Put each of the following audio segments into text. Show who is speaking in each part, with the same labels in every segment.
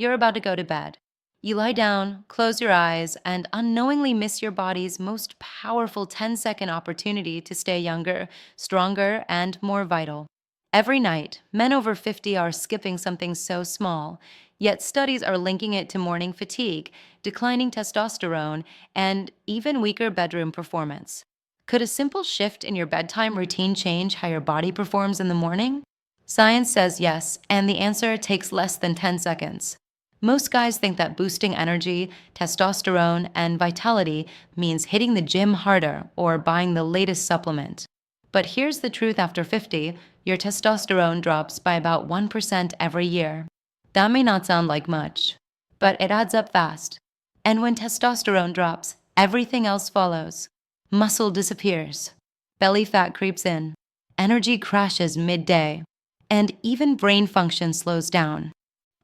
Speaker 1: You're about to go to bed. You lie down, close your eyes, and unknowingly miss your body's most powerful 10-second opportunity to stay younger, stronger, and more vital. Every night, men over 50 are skipping something so small, yet studies are linking it to morning fatigue, declining testosterone, and even weaker bedroom performance. Could a simple shift in your bedtime routine change how your body performs in the morning? Science says yes, and the answer takes less than 10 seconds. Most guys think that boosting energy, testosterone, and vitality means hitting the gym harder or buying the latest supplement. But here's the truth: after 50, your testosterone drops by about 1% every year. That may not sound like much, but it adds up fast. And when testosterone drops, everything else follows. Muscle disappears, belly fat creeps in, energy crashes midday, and even brain function slows down.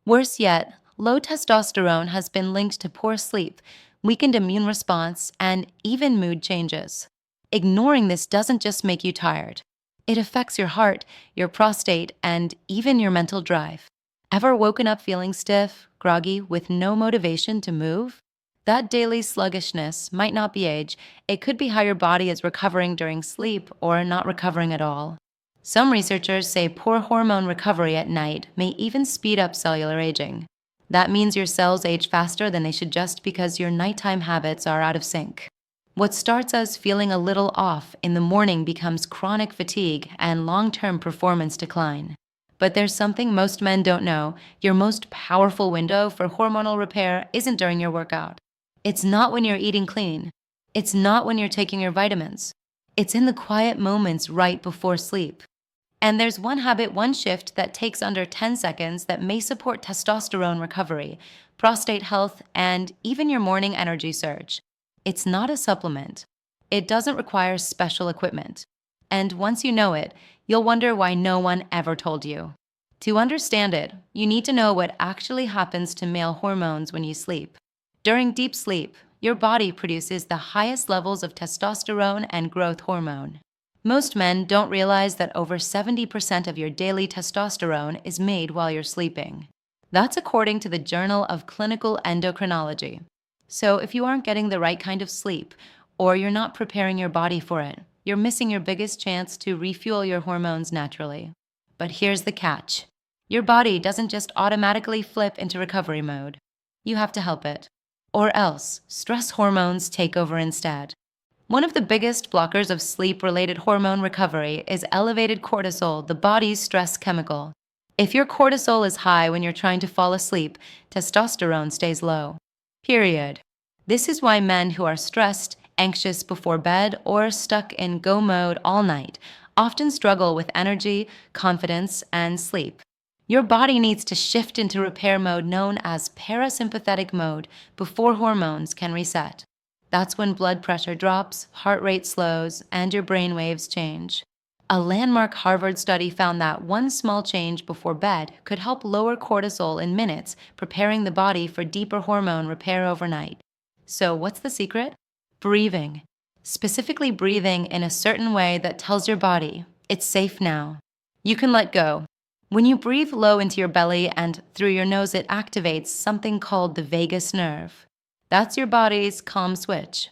Speaker 1: Worse yet, low testosterone has been linked to poor sleep, weakened immune response, and even mood changes. Ignoring this doesn't just make you tired. It affects your heart, your prostate, and even your mental drive. Ever woken up feeling stiff, groggy, with no motivation to move? That daily sluggishness might not be age, it could be how your body is recovering during sleep or not recovering at all. Some researchers say poor hormone recovery at night may even speed up cellular aging. That means your cells age faster than they should just because your nighttime habits are out of sync. What starts as feeling a little off in the morning becomes chronic fatigue and long-term performance decline. But there's something most men don't know: your most powerful window for hormonal repair isn't during your workout. It's not when you're eating clean. It's not when you're taking your vitamins. It's in the quiet moments right before sleep. And there's one habit, one shift that takes under 10 seconds that may support testosterone recovery, prostate health, and even your morning energy surge. It's not a supplement. It doesn't require special equipment. And once you know it, you'll wonder why no one ever told you. To understand it, you need to know what actually happens to male hormones when you sleep. During deep sleep, your body produces the highest levels of testosterone and growth hormone. Most men don't realize that over 70% of your daily testosterone is made while you're sleeping. That's according to the Journal of Clinical Endocrinology. So if you aren't getting the right kind of sleep, or you're not preparing your body for it, you're missing your biggest chance to refuel your hormones naturally. But here's the catch: your body doesn't just automatically flip into recovery mode. You have to help it. Or else, stress hormones take over instead. One of the biggest blockers of sleep-related hormone recovery is elevated cortisol, the body's stress chemical. If your cortisol is high when you're trying to fall asleep, testosterone stays low. Period. This is why men who are stressed, anxious before bed, or stuck in go mode all night often struggle with energy, confidence, and sleep. Your body needs to shift into repair mode known as parasympathetic mode before hormones can reset. That's when blood pressure drops, heart rate slows, and your brain waves change. A landmark Harvard study found that one small change before bed could help lower cortisol in minutes, preparing the body for deeper hormone repair overnight. So what's the secret? Breathing. Specifically breathing in a certain way that tells your body, it's safe now. You can let go. When you breathe low into your belly and through your nose, it activates something called the vagus nerve. That's your body's calm switch.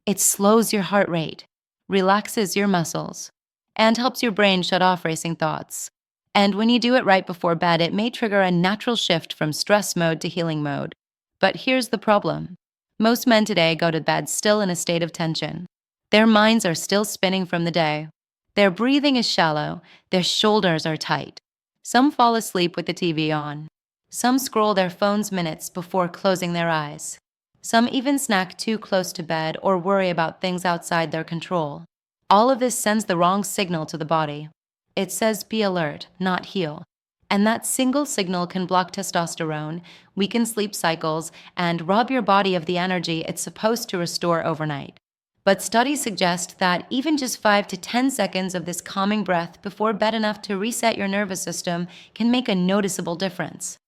Speaker 1: It slows your heart rate, relaxes your muscles, and helps your brain shut off racing thoughts. And when you do it right before bed, it may trigger a natural shift from stress mode to healing mode. But here's the problem: most men today go to bed still in a state of tension. Their minds are still spinning from the day. Their breathing is shallow, their shoulders are tight. Some fall asleep with the TV on. Some scroll their phones minutes before closing their eyes. Some even snack too close to bed or worry about things outside their control. All of this sends the wrong signal to the body. It says be alert, not heal. And that single signal can block testosterone, weaken sleep cycles, and rob your body of the energy it's supposed to restore overnight. But studies suggest that even just 5 to 10 seconds of this calming breath before bed, enough to reset your nervous system, can make a noticeable difference.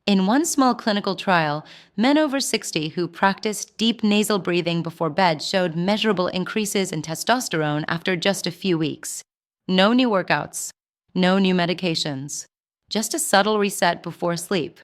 Speaker 1: In one small clinical trial, men over 60 who practiced deep nasal breathing before bed showed measurable increases in testosterone after just a few weeks. No new workouts, no new medications, just a subtle reset before sleep.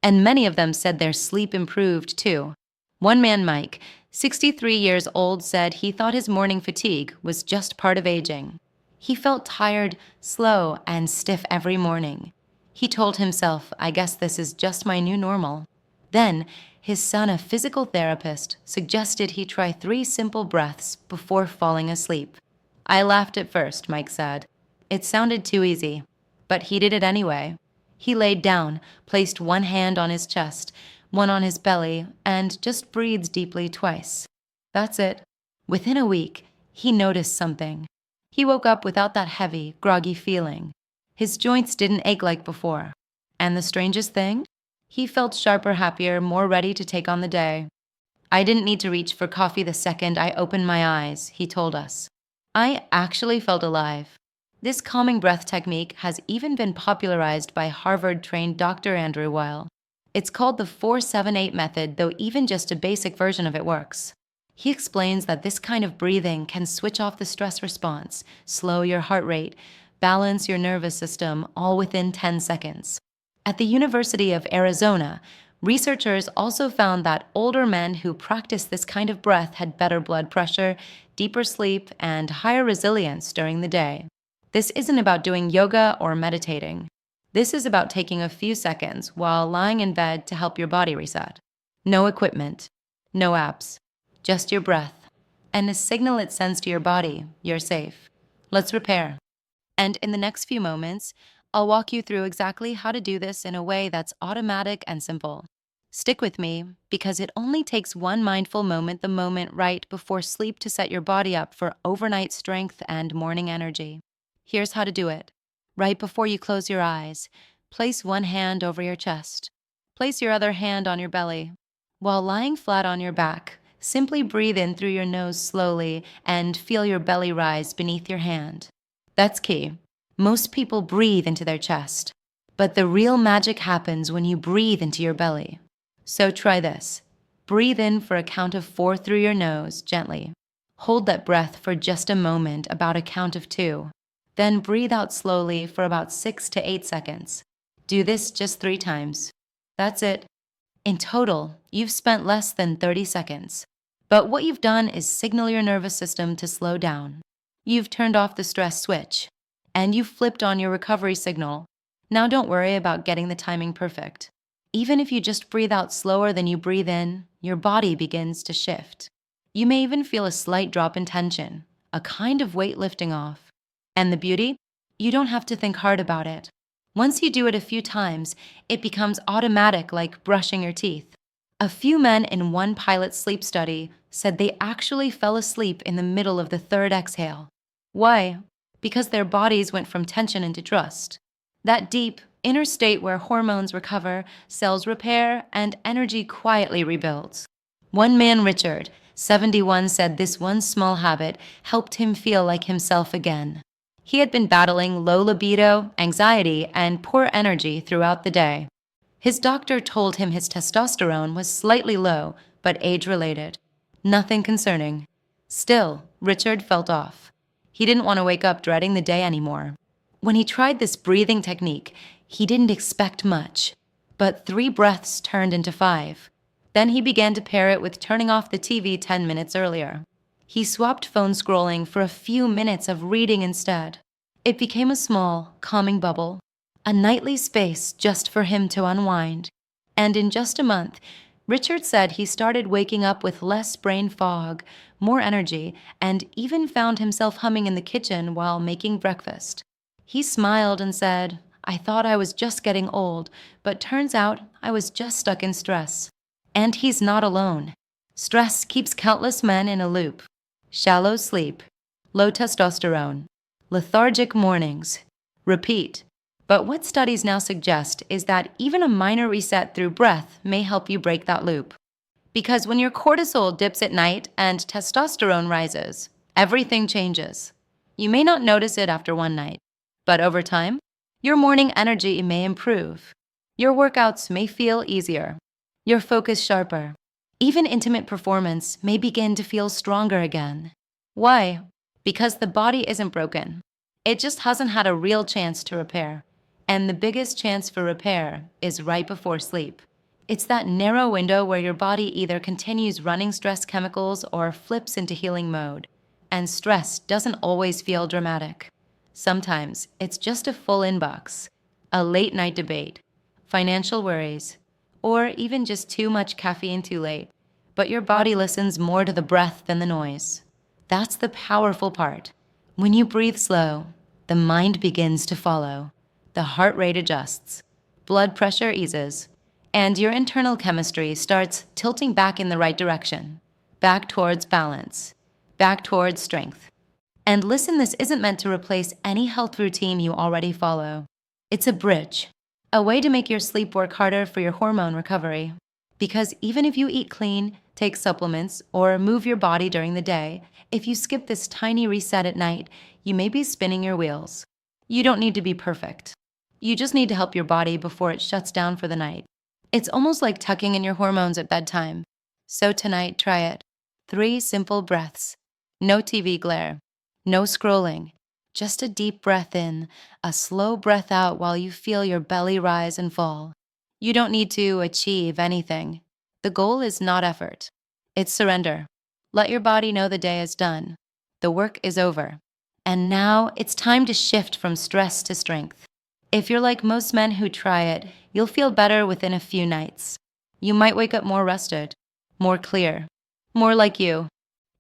Speaker 1: And many of them said their sleep improved too. One man, Mike, 63 years old, said he thought his morning fatigue was just part of aging. He felt tired, slow, and stiff every morning. He told himself, I guess this is just my new normal. Then, his son, a physical therapist, suggested he try 3 simple breaths before falling asleep. I laughed at first, Mike said. It sounded too easy, but he did it anyway. He laid down, placed one hand on his chest, one on his belly, and just breathed deeply twice. That's it. Within a week, he noticed something. He woke up without that heavy, groggy feeling. His joints didn't ache like before. And the strangest thing? He felt sharper, happier, more ready to take on the day. I didn't need to reach for coffee the second I opened my eyes, he told us. I actually felt alive. This calming breath technique has even been popularized by Harvard-trained Dr. Andrew Weil. It's called the 478 method, though even just a basic version of it works. He explains that this kind of breathing can switch off the stress response, slow your heart rate, balance your nervous system, all within 10 seconds. At the University of Arizona, researchers also found that older men who practiced this kind of breath had better blood pressure, deeper sleep, and higher resilience during the day. This isn't about doing yoga or meditating. This is about taking a few seconds while lying in bed to help your body reset. No equipment, no apps, just your breath, and a signal it sends to your body, you're safe. Let's repair. And in the next few moments, I'll walk you through exactly how to do this in a way that's automatic and simple. Stick with me, because it only takes one mindful moment, the moment right before sleep, to set your body up for overnight strength and morning energy. Here's how to do it. Right before you close your eyes, place one hand over your chest. Place your other hand on your belly. While lying flat on your back, simply breathe in through your nose slowly and feel your belly rise beneath your hand. That's key. Most people breathe into their chest, but the real magic happens when you breathe into your belly. So try this. Breathe in for a count of 4 through your nose, gently. Hold that breath for just a moment, about a count of 2. Then breathe out slowly for about 6 to 8 seconds. Do this just 3 times. That's it. In total, you've spent less than 30 seconds. But what you've done is signal your nervous system to slow down. You've turned off the stress switch, and you've flipped on your recovery signal. Now don't worry about getting the timing perfect. Even if you just breathe out slower than you breathe in, your body begins to shift. You may even feel a slight drop in tension, a kind of weight lifting off. And the beauty? You don't have to think hard about it. Once you do it a few times, it becomes automatic, like brushing your teeth. A few men in one pilot sleep study said they actually fell asleep in the middle of the 3rd exhale. Why? Because their bodies went from tension into trust. That deep, inner state where hormones recover, cells repair, and energy quietly rebuilds. One man, Richard, 71, said this one small habit helped him feel like himself again. He had been battling low libido, anxiety, and poor energy throughout the day. His doctor told him his testosterone was slightly low, but age-related. Nothing concerning. Still, Richard felt off. He didn't want to wake up dreading the day anymore. When he tried this breathing technique, he didn't expect much. But 3 breaths turned into 5. Then he began to pair it with turning off the TV 10 minutes earlier. He swapped phone scrolling for a few minutes of reading instead. It became a small, calming bubble, a nightly space just for him to unwind. And in just a month, Richard said he started waking up with less brain fog, more energy, and even found himself humming in the kitchen while making breakfast. He smiled and said, I thought I was just getting old, but turns out I was just stuck in stress. And he's not alone. Stress keeps countless men in a loop. Shallow sleep, low testosterone, lethargic mornings. Repeat. But what studies now suggest is that even a minor reset through breath may help you break that loop. Because when your cortisol dips at night and testosterone rises, everything changes. You may not notice it after one night, but over time, your morning energy may improve. Your workouts may feel easier, your focus sharper. Even intimate performance may begin to feel stronger again. Why? Because the body isn't broken. It just hasn't had a real chance to repair. And the biggest chance for repair is right before sleep. It's that narrow window where your body either continues running stress chemicals or flips into healing mode. And stress doesn't always feel dramatic. Sometimes it's just a full inbox, a late night debate, financial worries, or even just too much caffeine too late. But your body listens more to the breath than the noise. That's the powerful part. When you breathe slow, the mind begins to follow. The heart rate adjusts, blood pressure eases, and your internal chemistry starts tilting back in the right direction, back towards balance, back towards strength. And listen, this isn't meant to replace any health routine you already follow. It's a bridge, a way to make your sleep work harder for your hormone recovery. Because even if you eat clean, take supplements, or move your body during the day, if you skip this tiny reset at night, you may be spinning your wheels. You don't need to be perfect. You just need to help your body before it shuts down for the night. It's almost like tucking in your hormones at bedtime. So tonight, try it. 3 simple breaths. No TV glare. No scrolling. Just a deep breath in, a slow breath out while you feel your belly rise and fall. You don't need to achieve anything. The goal is not effort. It's surrender. Let your body know the day is done. The work is over. And now it's time to shift from stress to strength. If you're like most men who try it, you'll feel better within a few nights. You might wake up more rested, more clear, more like you.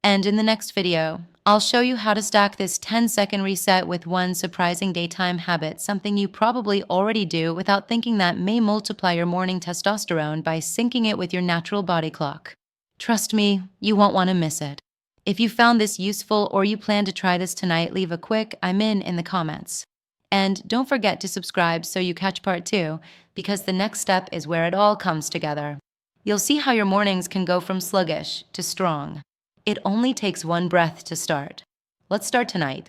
Speaker 1: And in the next video, I'll show you how to stack this 10-second reset with one surprising daytime habit, something you probably already do without thinking that may multiply your morning testosterone by syncing it with your natural body clock. Trust me, you won't want to miss it. If you found this useful or you plan to try this tonight, leave a quick "I'm in" the comments. And don't forget to subscribe so you catch part 2, because the next step is where it all comes together. You'll see how your mornings can go from sluggish to strong. It only takes one breath to start. Let's start tonight.